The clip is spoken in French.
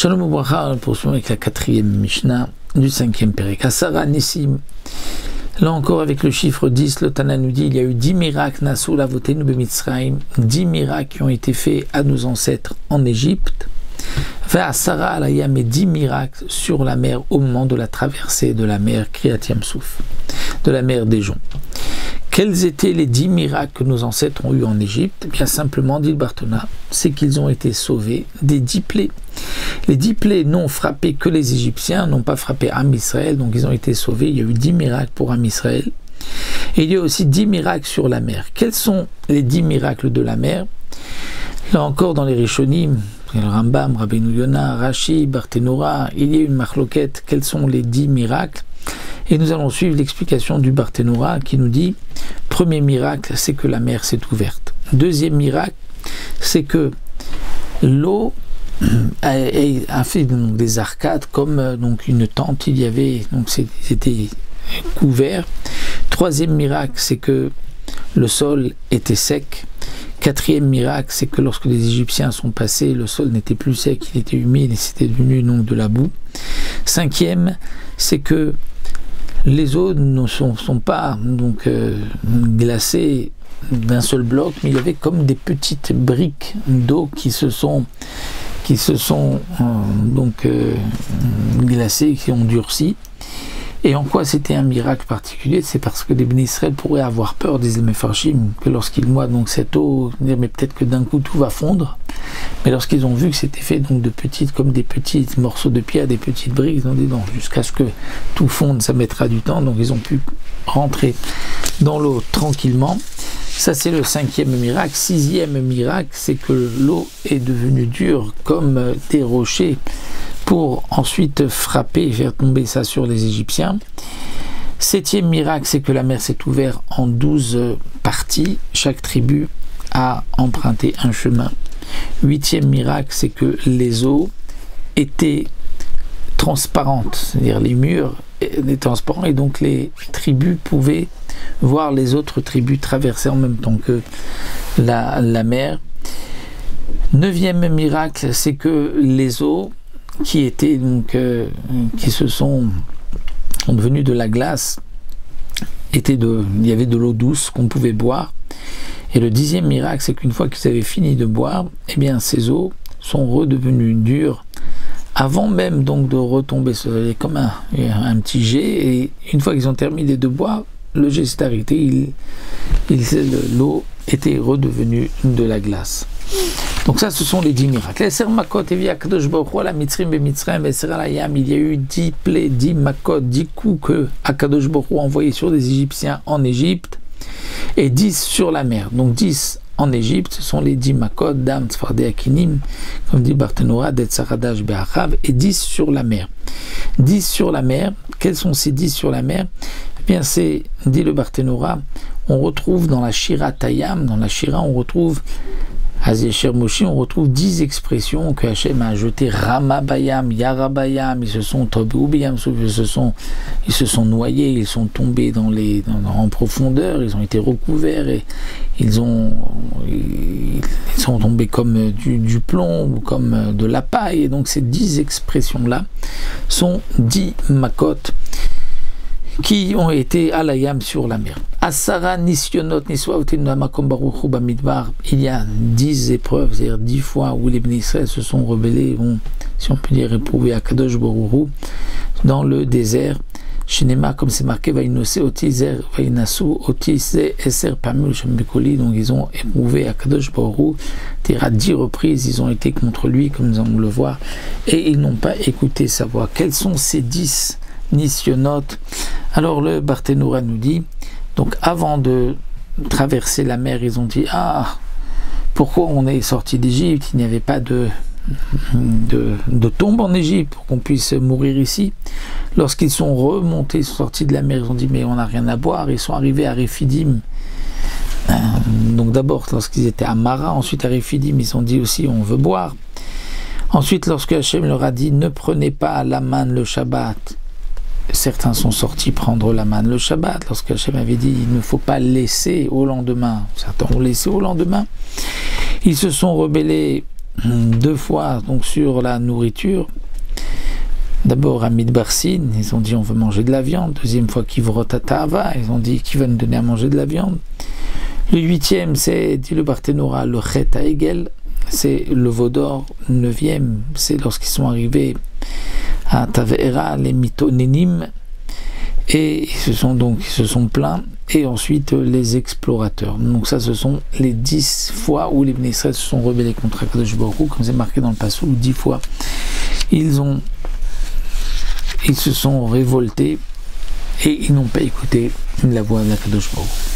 Shalom Ubracha, poursuivons avec la 4e Mishnah du 5e Perek. Asara Nissim. Là encore avec le chiffre 10, le Tana nous dit il y a eu 10 miracles Nassou Lavotenu Bemitzraim, 10 miracles qui ont été faits à nos ancêtres en Égypte. Asara Alayam et 10 miracles sur la mer au moment de la traversée de la mer Kriyat Yamsouf, de la mer des Joncs. Quels étaient les 10 miracles que nos ancêtres ont eu en Égypte? Bien simplement, dit le Barthénora, c'est qu'ils ont été sauvés des 10 plaies. Les 10 plaies n'ont frappé que les Égyptiens, n'ont pas frappé Am Israël, donc ils ont été sauvés. Il y a eu 10 miracles pour Am Israël. Et il y a aussi 10 miracles sur la mer. Quels sont les 10 miracles de la mer? Là encore, dans les Rishonim, le Rambam, Rabbeinu Yonah, Rashi, Barthénora, il y a une marloquette. Quels sont les 10 miracles? Et nous allons suivre l'explication du Barthénora qui nous dit, premier miracle, c'est que la mer s'est ouverte. Deuxième miracle, c'est que l'eau a fait donc des arcades comme donc une tente, il y avait, donc c'était couvert. Troisième miracle, c'est que le sol était sec. Quatrième miracle, c'est que lorsque les Égyptiens sont passés, le sol n'était plus sec, il était humide et c'était devenu donc de la boue. Cinquième, c'est que les eaux ne sont pas donc glacées d'un seul bloc, mais il y avait comme des petites briques d'eau qui se sont glacées, qui ont durci. Et en quoi c'était un miracle particulier? C'est parce que les Béni Israël pourraient avoir peur, disent les Mefarshim, que lorsqu'ils voient donc cette eau, dire mais peut-être que d'un coup tout va fondre. Mais lorsqu'ils ont vu que c'était fait donc de petites, comme des petits morceaux de pierre, des petites briques, ils ont dit non, jusqu'à ce que tout fonde, ça mettra du temps. Donc ils ont pu rentrer dans l'eau tranquillement. Ça c'est le cinquième miracle. Sixième miracle, c'est que l'eau est devenue dure comme des rochers pour ensuite frapper et faire tomber ça sur les Égyptiens. Septième miracle, c'est que la mer s'est ouverte en 12 parties. Chaque tribu a emprunté un chemin. Huitième miracle, c'est que les eaux étaient transparentes, c'est-à-dire les murs étaient transparents et donc les tribus pouvaient voir les autres tribus traverser en même temps que la mer. Neuvième miracle, c'est que les eaux qui étaient donc sont devenues de la glace, il y avait de l'eau douce qu'on pouvait boire. Et le 10e miracle, c'est qu'une fois qu'ils avaient fini de boire, eh bien ces eaux sont redevenues dures avant même donc de retomber comme un petit jet. Et une fois qu'ils ont terminé de boire, le jet s'est arrêté, l'eau était redevenue de la glace. Donc ça, ce sont les 10 miracles. Il y a eu 10 plaies, 10 makot, 10 coups que Akadosh Baruch Hu a envoyés sur des Égyptiens en Égypte et 10 sur la mer. Donc 10 en Égypte, ce sont les 10 makot, Dam, Tzfardé, Akinim, comme dit Barthénora, Det Saradash, Be'achav, et 10 sur la mer. 10 sur la mer, quels sont ces 10 sur la mer? Eh bien, c'est, dit le Barthénora, on retrouve dans la Shira Tayam, dans la Shira, on retrouve Hazesher Moshi, on retrouve 10 expressions que Hachem a jetées. Ramabayam, Yarabayam, ils se sont Toboubiam, ils se sont noyés, ils sont tombés en profondeur, ils ont été recouverts et ils sont tombés comme du plomb ou comme de la paille. Et donc ces 10 expressions-là sont 10 makot qui ont été à la yam sur la mer. Asara nisyonot niswautinamakam baruchu bamidbar. Il y a 10 épreuves, c'est-à-dire 10 fois où les Béni Israël se sont rebellés, ont, si on peut dire, éprouvé à Kadosh Baruch Hu dans le désert. Shinema, comme c'est marqué, vainose otizer vainasu otise eser pamul shembekoli. Donc ils ont éprouvé à Kadosh Baruch Hu à 10 reprises, ils ont été contre lui, comme nous allons le voir, et ils n'ont pas écouté sa voix. Quels sont ces 10 nisyonotes? Alors le Barthénora nous dit, donc avant de traverser la mer, ils ont dit, ah, pourquoi on est sorti d'Égypte? Il n'y avait pas de tombe en Égypte pour qu'on puisse mourir ici. Lorsqu'ils sont remontés, sont sortis de la mer, ils ont dit, mais on n'a rien à boire. Ils sont arrivés à Rephidim. Donc d'abord, lorsqu'ils étaient à Mara, ensuite à Rephidim, ils ont dit aussi, on veut boire. Ensuite, lorsque Hachem leur a dit, ne prenez pas la manne le Shabbat, certains sont sortis prendre la manne le Shabbat, lorsque Hachem avait dit il ne faut pas laisser au lendemain, certains ont laissé au lendemain, ils se sont rebellés 2 fois donc sur la nourriture. D'abord à Midbarsin, ils ont dit on veut manger de la viande. Deuxième fois Kivrot Atava, ils ont dit qui va nous donner à manger de la viande. Le 8e, c'est, dit le Barthénora, le Chet Egel, c'est le veau d'or. 9e, c'est lorsqu'ils sont arrivés à Taveira, les Mitonénim, et ils se sont plaints. Et ensuite les explorateurs. Donc ça, ce sont les 10 fois où les Bnei Israël se sont rebellés contre Akadosh Baruch Hu, comme c'est marqué dans le passage, 10 fois ils se sont révoltés et ils n'ont pas écouté la voix d'Akadosh Baruch Hu.